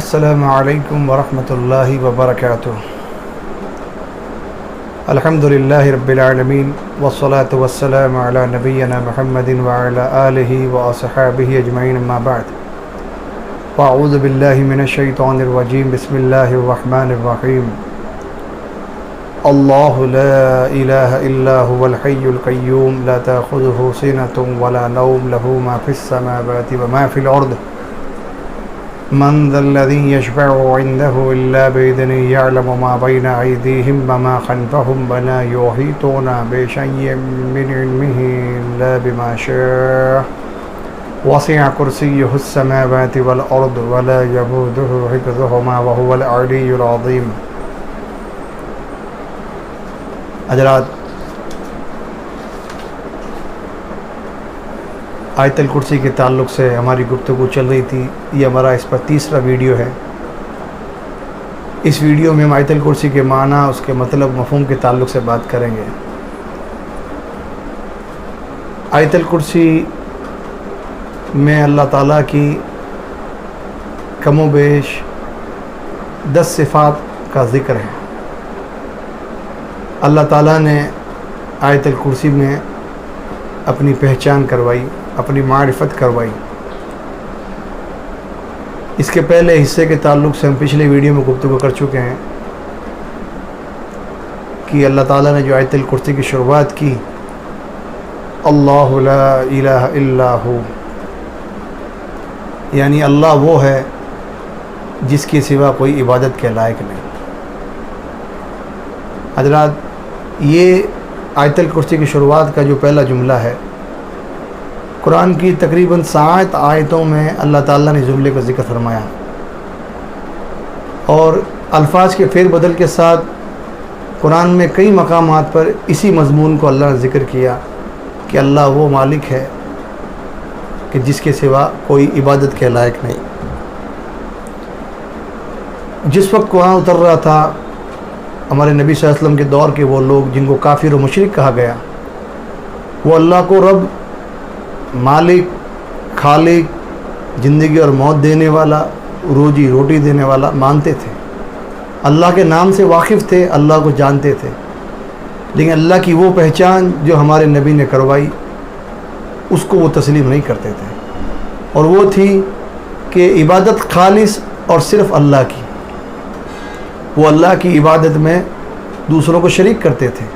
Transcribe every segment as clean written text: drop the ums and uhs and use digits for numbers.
السلام علیکم ورحمۃ اللہ وبرکاتہ۔ الحمد للہ رب العالمین والصلاة والسلام علی نبینا محمد وعلی آلہ واصحابہ اجمعین، اما بعد فاعوذ باللہ من الشیطان الرجیم، بسم اللہ الرحمن الرحیم۔ اللہ لا الہ الا هو الحی القیوم لا تأخذہ سنۃ ولا نوم لہ ما فی السماوات وما فی الارض من ذا الذي يشفع عنده إلا بإذنه يعلم ما بين أيديهم وما خلفهم ولا يحيطون بشيء من علمه إلا بما شاء وسع كرسيه السماوات والأرض ولا يئوده حفظهما وهو العلي العظيم۔ حضرات، آیت الکرسی کے تعلق سے ہماری گفتگو چل رہی تھی۔ یہ ہمارا اس پر تیسرا ویڈیو ہے۔ اس ویڈیو میں ہم آیت الکرسی کے معنی، اس کے مطلب، مفہوم کے تعلق سے بات کریں گے۔ آیت الکرسی میں اللہ تعالیٰ کی کم و بیش 10 صفات کا ذکر ہے۔ اللہ تعالیٰ نے آیت الکرسی میں اپنی پہچان کروائی، اپنی معرفت کروائی۔ اس کے پہلے حصے کے تعلق سے ہم پچھلے ویڈیو میں گفتگو کر چکے ہیں کہ اللہ تعالیٰ نے جو آیت الکرسی کی شروعات کی، اللہ لا الہ الا ہو، یعنی اللہ وہ ہے جس کے سوا کوئی عبادت کے لائق نہیں۔ حضرات، یہ آیت الکرسی کی شروعات کا جو پہلا جملہ ہے، قرآن کی تقریباً 7 آیتوں میں اللہ تعالیٰ نے جملے کا ذکر فرمایا، اور الفاظ کے پھیر بدل کے ساتھ قرآن میں کئی مقامات پر اسی مضمون کو اللہ نے ذکر کیا کہ اللہ وہ مالک ہے کہ جس کے سوا کوئی عبادت کے لائق نہیں۔ جس وقت قرآن اتر رہا تھا، ہمارے نبی صلی اللہ علیہ وسلم کے دور کے وہ لوگ جن کو کافر و مشرک کہا گیا، وہ اللہ کو رب، مالک، خالق، زندگی اور موت دینے والا، روزی روٹی دینے والا مانتے تھے۔ اللہ کے نام سے واقف تھے، اللہ کو جانتے تھے، لیکن اللہ کی وہ پہچان جو ہمارے نبی نے کروائی، اس کو وہ تسلیم نہیں کرتے تھے، اور وہ تھی کہ عبادت خالص اور صرف اللہ کی۔ وہ اللہ کی عبادت میں دوسروں کو شریک کرتے تھے۔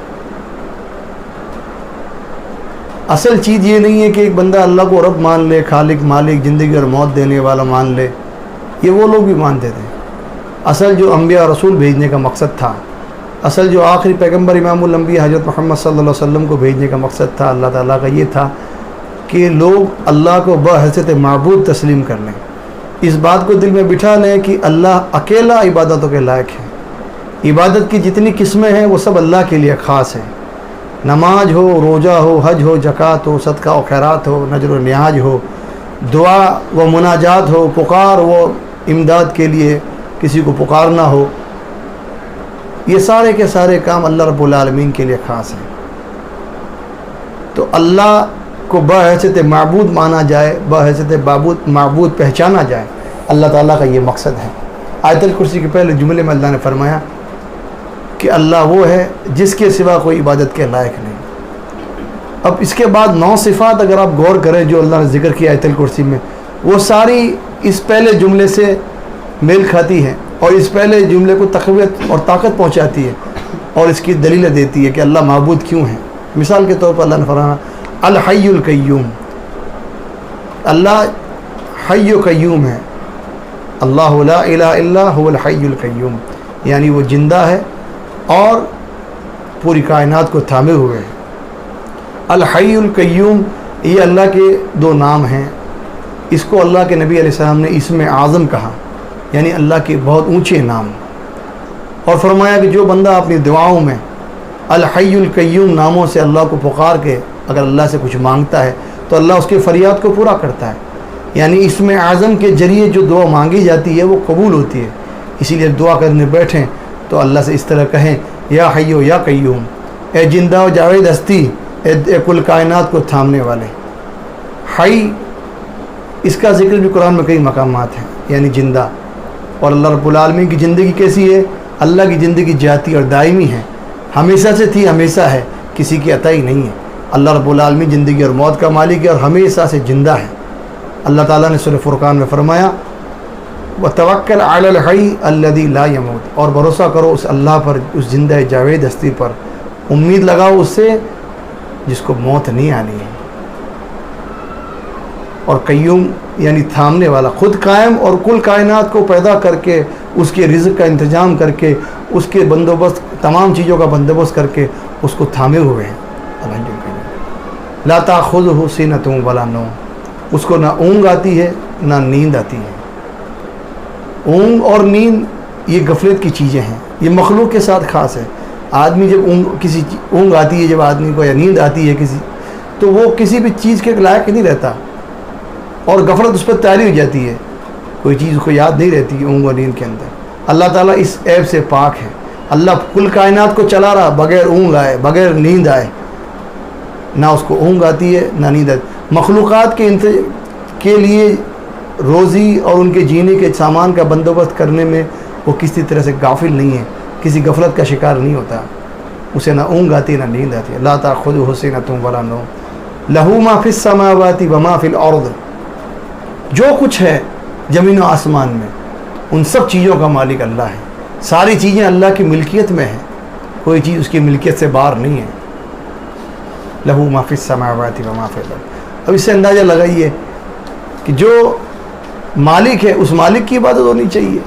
اصل چیز یہ نہیں ہے کہ ایک بندہ اللہ کو رب مان لے، خالق، مالک، زندگی اور موت دینے والا مان لے، یہ وہ لوگ بھی مانتے تھے۔ اصل جو انبیاء اور رسول بھیجنے کا مقصد تھا، اصل جو آخری پیغمبر امام الانبیاء حضرت محمد صلی اللہ علیہ وسلم کو بھیجنے کا مقصد تھا اللہ تعالیٰ کا، یہ تھا کہ لوگ اللہ کو بحیثیت معبود تسلیم کر لیں، اس بات کو دل میں بٹھا لیں کہ اللہ اکیلا عبادتوں کے لائق ہے۔ عبادت کی جتنی قسمیں ہیں وہ سب اللہ کے لیے خاص ہیں۔ نماز ہو، روزہ ہو، حج ہو، زکوٰۃ ہو، صدقہ و خیرات ہو، نذر و نیاز ہو، دعا و مناجات ہو، پکار و امداد کے لیے کسی کو پکارنا ہو، یہ سارے کے سارے کام اللہ رب العالمین کے لیے خاص ہیں۔ تو اللہ کو بحیثیت معبود مانا جائے، بحیثیت معبود پہچانا جائے، اللہ تعالیٰ کا یہ مقصد ہے۔ آیت الکرسی کے پہلے جملے میں اللہ نے فرمایا کہ اللہ وہ ہے جس کے سوا کوئی عبادت کے لائق نہیں۔ اب اس کے بعد 9 صفات اگر آپ غور کریں جو اللہ نے ذکر کیا آیت الکرسی میں، وہ ساری اس پہلے جملے سے میل کھاتی ہیں، اور اس پہلے جملے کو تقویت اور طاقت پہنچاتی ہے، اور اس کی دلیلیں دیتی ہے کہ اللہ معبود کیوں ہے۔ مثال کے طور پر اللہ نے فرمایا الحی القیوم، اللہ حی و قیوم ہے۔ اللہ لا الہ الا هو الحی القیوم، یعنی وہ زندہ ہے اور پوری کائنات کو تھامے ہوئے ہیں۔ الحی القیوم، یہ اللہ کے 2 نام ہیں۔ اس کو اللہ کے نبی علیہ السلام نے اسم اعظم کہا، یعنی اللہ کے بہت اونچے نام، اور فرمایا کہ جو بندہ اپنی دعاؤں میں الحی القیوم ناموں سے اللہ کو پکار کے اگر اللہ سے کچھ مانگتا ہے تو اللہ اس کے فریاد کو پورا کرتا ہے، یعنی اسم اعظم کے ذریعے جو دعا مانگی جاتی ہے وہ قبول ہوتی ہے۔ اسی لیے دعا کرنے بیٹھیں تو اللہ سے اس طرح کہیں یا حیو یا قیوم، اے زندہ و جاوید ہستی، اے کل کائنات کو تھامنے والے۔ حی اس کا ذکر بھی قرآن میں کئی مقامات ہیں، یعنی زندہ، اور اللہ رب العالمین کی زندگی کیسی ہے؟ اللہ کی زندگی جاتی اور دائمی ہے، ہمیشہ سے تھی، ہمیشہ ہے، کسی کی عطا ہی نہیں ہے۔ اللہ رب العالمین زندگی اور موت کا مالک ہے اور ہمیشہ سے زندہ ہے۔ اللہ تعالیٰ نے سورہ فرقان میں فرمایا وَتَوَكَّلْ عَلَى الْحَيِّ الَّذِي لَا يَمُوتُ، اور بھروسہ کرو اس اللہ پر، اس زندہ جاوید ہستی پر، امید لگاؤ اس سے جس کو موت نہیں آنی ہے۔ اور قیوم یعنی تھامنے والا، خود قائم اور کل کائنات کو پیدا کر کے، اس کے رزق کا انتظام کر کے، اس کے بندوبست، تمام چیزوں کا بندوبست کر کے اس کو تھامے ہوئے ہیں۔ لا تأخذہ سنۃ ولا نوم، اس کو نہ اونگ آتی ہے نہ نیند آتی ہے۔ اونگ اور نیند یہ غفلت کی چیزیں ہیں، یہ مخلوق کے ساتھ خاص ہے۔ آدمی جب اونگ آتی ہے، جب آدمی کو یا نیند آتی ہے کسی، تو وہ کسی بھی چیز کے لائق نہیں رہتا اور غفلت اس پر طاری ہو جاتی ہے، کوئی چیز کو یاد نہیں رہتی اونگ اور نیند کے اندر۔ اللہ تعالیٰ اس عیب سے پاک ہے۔ اللہ کل کائنات کو چلا رہا بغیر اونگ آئے، بغیر نیند آئے، نہ اس کو اونگ آتی ہے نہ نیند آتی۔ مخلوقات کے لیے روزی اور ان کے جینے کے سامان کا بندوبست کرنے میں وہ کسی طرح سے غافل نہیں ہے، کسی غفلت کا شکار نہیں ہوتا، اسے نہ اونگ آتی نہ نیند آتی ہے۔ لا تأخذہ سنۃ ولا نوم لہ ما فی السماوات وما فی الارض، جو کچھ ہے زمین و آسمان میں ان سب چیزوں کا مالک اللہ ہے۔ ساری چیزیں اللہ کی ملکیت میں ہیں، کوئی چیز اس کی ملکیت سے باہر نہیں ہے۔ لہ ما فی السماوات وما فی الارض۔ اب اس سے اندازہ لگائیے کہ جو مالک ہے اس مالک کی عبادت ہونی چاہیے،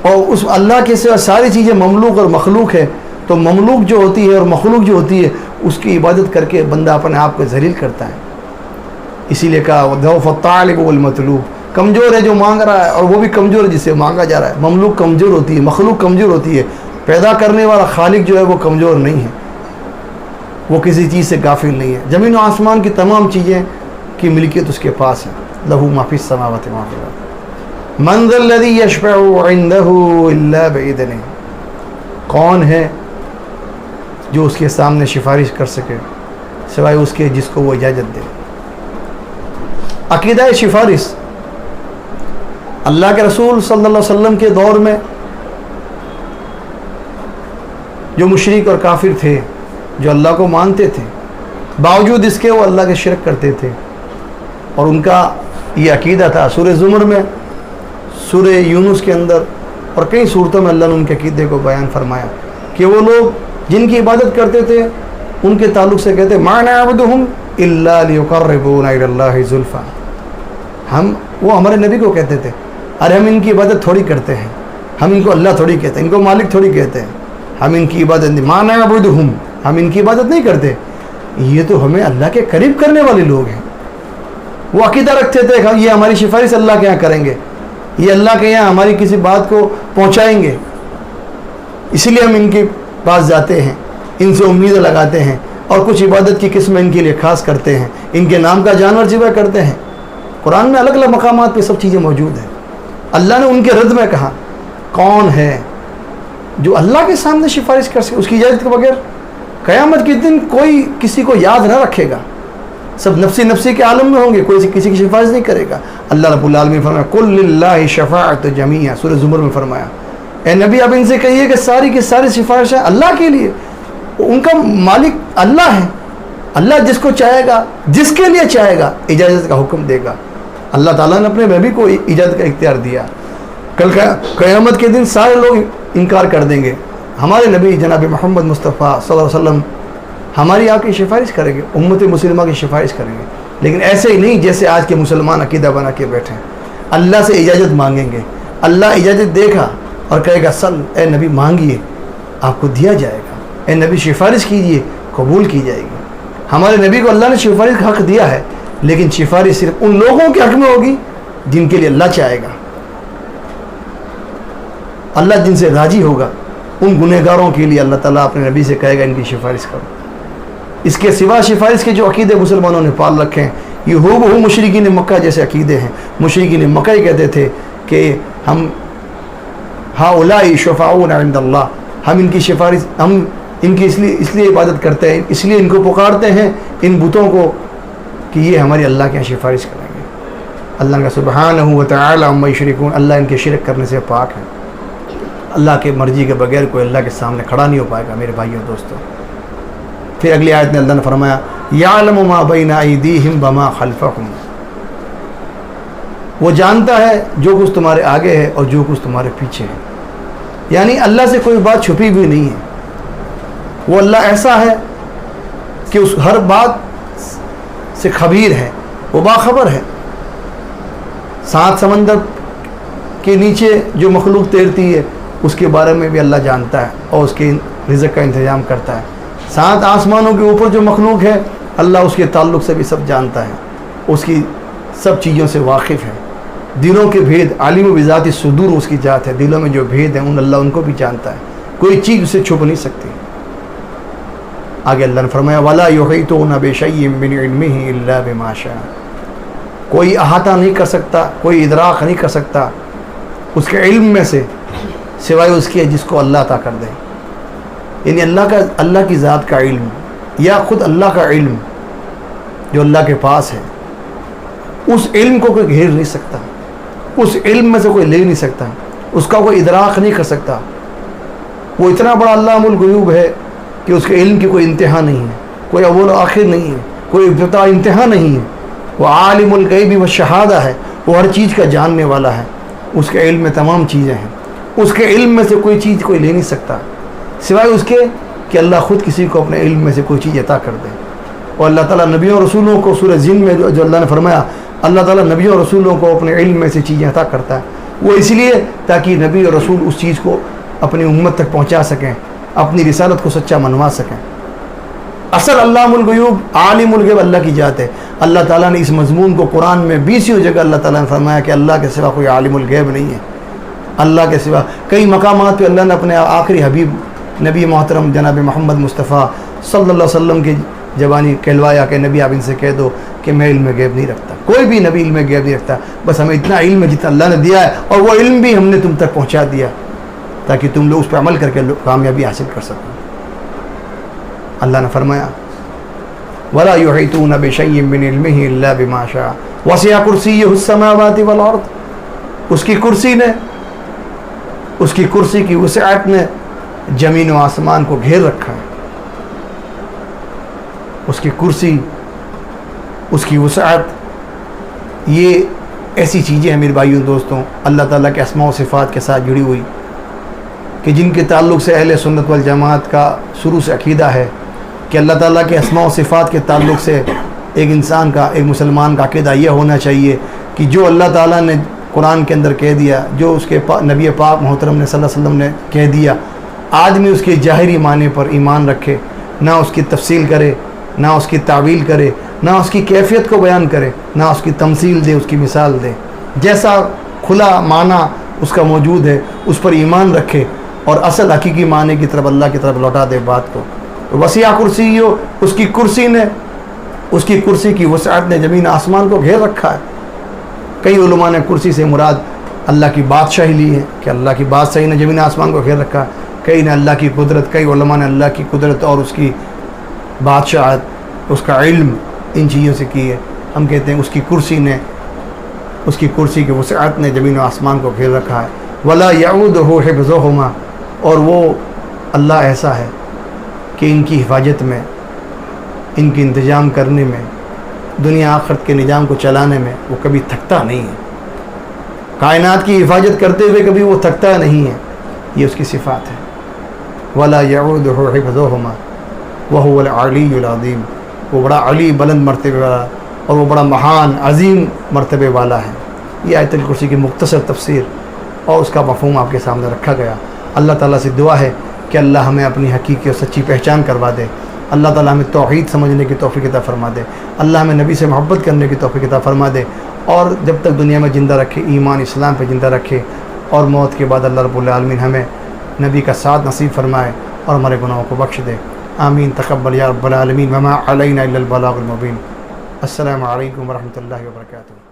اور اس اللہ کے سوا ساری چیزیں مملوک اور مخلوق ہے، تو مملوک جو ہوتی ہے اور مخلوق جو ہوتی ہے اس کی عبادت کر کے بندہ اپنے آپ کو ذلیل کرتا ہے۔ اسی لیے کہا ضعف الطالب والمطلوب، کمزور ہے جو مانگ رہا ہے اور وہ بھی کمزور ہے جس سے مانگا جا رہا ہے۔ مملوک کمزور ہوتی ہے، مخلوق کمزور ہوتی ہے، پیدا کرنے والا خالق جو ہے وہ کمزور نہیں ہے، وہ کسی چیز سے غافل نہیں ہے۔ زمین و آسمان کی تمام چیزیں کی ملکیت اس کے پاس ہے۔ لہ ما فی السماوات وما فی الارض من ذا الذی یشفع عنده الا باذنہ، کون ہے جو اس کے سامنے سفارش کر سکے سوائے اس کے جس کو وہ اجازت دے۔ عقیدہ سفارش، اللہ کے رسول صلی اللہ علیہ وسلم کے دور میں جو مشرک اور کافر تھے، جو اللہ کو مانتے تھے، باوجود اس کے وہ اللہ کے شرک کرتے تھے، اور ان کا یہ عقیدہ تھا۔ سورہ زمر میں، سورہ یونس کے اندر اور کئی صورتوں میں اللہ نے ان کے عقیدے کو بیان فرمایا کہ وہ لوگ جن کی عبادت کرتے تھے ان کے تعلق سے کہتے ما نعبدہم الا لیقربونا الی اللہ زلفی، وہ ہمارے نبی کو کہتے تھے ارے ہم ان کی عبادت تھوڑی کرتے ہیں، ہم ان کو اللہ تھوڑی کہتے ہیں، ان کو مالک تھوڑی کہتے ہیں، ہم ان کی عبادت نہیں، ما نعبدہم، ہم ان کی عبادت نہیں کرتے، یہ تو ہمیں اللہ کے قریب کرنے والے لوگ ہیں۔ وہ عقیدہ رکھتے تھے کہ یہ ہماری سفارش اللہ کے یہاں کریں گے، یہ اللہ کے یہاں ہماری کسی بات کو پہنچائیں گے، اسی لیے ہم ان کے پاس جاتے ہیں، ان سے امیدیں لگاتے ہیں، اور کچھ عبادت کی قسم ان کے لیے خاص کرتے ہیں، ان کے نام کا جانور ذبح کرتے ہیں۔ قرآن میں الگ الگ مقامات پہ سب چیزیں موجود ہیں۔ اللہ نے ان کے رد میں کہا کون ہے جو اللہ کے سامنے سفارش کر سکے اس کی اجازت کے بغیر؟ قیامت کے دن کوئی کسی کو یاد نہ رکھے گا، سب نفسی نفسی کے عالم میں ہوں گے، کوئی کسی کی سفارش نہیں کرے گا۔ اللہ رب العالمین فرمایا قل للہ شفاعت جمیعا، سورہ زمر میں فرمایا اے نبی آپ ان سے کہیے کہ ساری کی ساری سفارشیں اللہ کے لیے، ان کا مالک اللہ ہے، اللہ جس کو چاہے گا، جس کے لیے چاہے گا اجازت کا حکم دے گا۔ اللہ تعالیٰ نے اپنے نبی کو اجازت کا اختیار دیا۔ کل قیامت کے دن سارے لوگ انکار کر دیں گے، ہمارے نبی جناب محمد مصطفیٰ صلی اللہ علیہ وسلم ہماری آپ کی سفارش کریں گے، امت مسلمہ کی سفارش کریں گے، لیکن ایسے ہی نہیں جیسے آج کے مسلمان عقیدہ بنا کے بیٹھے ہیں۔ اللہ سے اجازت مانگیں گے، اللہ اجازت دے گا اور کہے گا سل اے نبی مانگیے آپ کو دیا جائے گا، اے نبی سفارش کیجئے قبول کی جائے گی۔ ہمارے نبی کو اللہ نے سفارش کا حق دیا ہے، لیکن سفارش صرف ان لوگوں کے حق میں ہوگی جن کے لیے اللہ چاہے گا، اللہ جن سے راضی ہوگا ان گنہگاروں کے لیے اللہ تعالیٰ اپنے نبی سے کہے گا ان کی سفارش کرو۔ اس کے سوا سفارش کے جو عقیدے مسلمانوں نے پال رکھے ہیں یہ ہو مشرکین مکہ جیسے عقیدے ہیں۔ مشرکین مکہ ہی کہتے تھے کہ ہم ہؤلاء شفعاؤنا عند اللہ، ہم ان کی سفارش، ہم ان کی اس لیے عبادت کرتے ہیں، اس لیے ان کو پکارتے ہیں ان بتوں کو کہ یہ ہماری اللہ کے یہاں سفارش کریں گے۔ اللہ کا سبحانہ و تعالی عما یشرکون، اللہ ان کے شرک کرنے سے پاک ہے. اللہ کے مرضی کے بغیر کوئی اللہ کے سامنے کھڑا نہیں ہو پائے گا میرے بھائیوں دوستوں. پھر اگلی آیت میں اللہ نے فرمایا یعلم ما بین ایدیہم وما خلفہم، وہ جانتا ہے جو کچھ تمہارے آگے ہے اور جو کچھ تمہارے پیچھے ہے. یعنی اللہ سے کوئی بات چھپی بھی نہیں ہے. وہ اللہ ایسا ہے کہ اس ہر بات سے خبیر ہے، وہ باخبر ہے. 7 سمندر کے نیچے جو مخلوق تیرتی ہے اس کے بارے میں بھی اللہ جانتا ہے اور اس کے رزق کا انتظام کرتا ہے. 7 آسمانوں کے اوپر جو مخلوق ہے اللہ اس کے تعلق سے بھی سب جانتا ہے، اس کی سب چیزوں سے واقف ہے. دلوں کے بھید، عالم بذات الصدور اس کی ذات ہے، دلوں میں جو بھید ہیں اللہ ان کو بھی جانتا ہے، کوئی چیز اسے چھپ نہیں سکتی. آگے اللہ نے فرمایا وَلَا يُحِيطُونَ بِشَيْءٍ مِّنْ عِلْمِهِ إِلَّا بِمَا شَاءَ، کوئی احاطہ نہیں کر سکتا، کوئی ادراک نہیں کر سکتا اس کے علم میں سے سوائے اس کے جس کو اللہ عطا کر دے. یعنی اللہ کی ذات کا علم یا خود اللہ کا علم جو اللہ کے پاس ہے، اس علم کو کوئی گھیر نہیں سکتا، اس علم میں سے کوئی لے نہیں سکتا، اس کا کوئی ادراک نہیں کر سکتا. وہ اتنا بڑا علام الغیوب ہے کہ اس کے علم کی کوئی انتہا نہیں ہے، کوئی اول و آخر نہیں ہے، کوئی ابتدا انتہا نہیں ہے. وہ عالم الغیب والشہادہ ہے، وہ ہر چیز کا جاننے والا ہے، اس کے علم میں تمام چیزیں ہیں. اس کے علم میں سے کوئی چیز کوئی لے نہیں سکتا سوائے اس کے کہ اللہ خود کسی کو اپنے علم میں سے کوئی چیز عطا کر دے. اور اللہ تعالیٰ نبیوں اور رسولوں کو سورہ جن میں جو اللہ نے فرمایا اللہ تعالیٰ نبیوں اور رسولوں کو اپنے علم میں سے چیزیں عطا کرتا ہے، وہ اس لیے تاکہ نبی اور رسول اس چیز کو اپنی امت تک پہنچا سکیں، اپنی رسالت کو سچا منوا سکیں. اصل علام الغیوب عالم الغیب اللہ کی ذات ہے. اللہ تعالیٰ نے اس مضمون کو قرآن میں 20 جگہ اللہ تعالیٰ نے فرمایا کہ اللہ کے سوا کوئی عالم الغیب نہیں ہے. اللہ کے سوا کئی مقامات پہ اللہ نے اپنے آخری حبیب نبی محترم جناب محمد مصطفیٰ صلی اللہ علیہ وسلم کی زبانی کہلوایا کہ نبی آپ ان سے کہہ دو کہ میں علم غیب نہیں رکھتا. کوئی بھی نبی علم غیب نہیں رکھتا، بس ہمیں اتنا علم جتنا اللہ نے دیا ہے اور وہ علم بھی ہم نے تم تک پہنچا دیا تاکہ تم لوگ اس پہ عمل کر کے کامیابی حاصل کر سکو. اللہ نے فرمایا وَلَا يُحِيطُونَ بِشَيْءٍ مِّنْ عِلْمِهِ إِلَّا بِمَا شَاءَ وَسِعَ كُرْسِيُّهُ السَّمَاوَاتِ وَالْأَرْضِ، اس کی کرسی کی وسعت نے زمین و آسمان کو گھیر رکھا ہے. اس کی کرسی، اس کی وسعت، یہ ایسی چیزیں ہیں میرے بھائیوں دوستوں اللہ تعالیٰ کے اسماء و صفات کے ساتھ جڑی ہوئی کہ جن کے تعلق سے اہل سنت والجماعت کا شروع سے عقیدہ ہے کہ اللہ تعالیٰ کے اسماء و صفات کے تعلق سے ایک انسان کا، ایک مسلمان کا عقیدہ یہ ہونا چاہیے کہ جو اللہ تعالیٰ نے قرآن کے اندر کہہ دیا، جو اس کے نبی پاک محترم نے صلی اللہ علیہ وسلم نے کہہ دیا، آدمی اس کے ظاہری معنی پر ایمان رکھے، نہ اس کی تفصیل کرے، نہ اس کی تعویل کرے، نہ اس کی کیفیت کو بیان کرے، نہ اس کی تمثیل دے، اس کی مثال دے. جیسا کھلا معنی اس کا موجود ہے اس پر ایمان رکھے اور اصل حقیقی معنی کی طرف اللہ کی طرف لوٹا دے بات کو. وسیع کرسی ہو، اس کی کرسی نے، اس کی کرسی کی وسعت نے زمین آسمان کو گھیر رکھا ہے. کئی علماء نے کرسی سے مراد اللہ کی بادشاہی لی ہے کہ اللہ کی بادشاہی نے زمین آسمان کو گھیر رکھا. کئی نے اللہ کی قدرت، کئی علماء نے اللہ کی قدرت اور اس کی بادشاہت، اس کا علم ان چیزوں سے کی ہے. ہم کہتے ہیں اس کی کرسی نے، اس کی کرسی کی وسعت نے زمین و آسمان کو گھیر رکھا ہے. ولا یعودہ حفظہما، اور وہ اللہ ایسا ہے کہ ان کی حفاظت میں، ان کی انتظام کرنے میں، دنیا آخرت کے نظام کو چلانے میں وہ کبھی تھکتا نہیں ہے. کائنات کی حفاظت کرتے ہوئے کبھی وہ تھکتا نہیں ہے، یہ اس کی صفات ہے. ولا یعودہ حفظہما وہو العلی العظیم، وہ بڑا علی بلند مرتبے والا اور وہ بڑا مہان عظیم مرتبے والا ہے. یہ آیت الکرسی کی مختصر تفسیر اور اس کا مفہوم آپ کے سامنے رکھا گیا. اللہ تعالیٰ سے دعا ہے کہ اللہ ہمیں اپنی حقیقی اور سچی پہچان کروا دے. اللہ تعالیٰ ہمیں توحید سمجھنے کی توفیق عطا فرما دے. اللہ ہمیں نبی سے محبت کرنے کی توفیق عطا فرما دے اور جب تک دنیا میں زندہ رکھے ایمان اسلام پہ زندہ رکھے اور موت کے بعد اللہ رب العالمین ہمیں نبی کا ساتھ نصیب فرمائے اور ہمارے گناہوں کو بخش دے. آمین. تقبل یا رب العالمین. وما علینا الا البلاغ المبین. السلام علیکم ورحمۃ اللہ وبرکاتہ.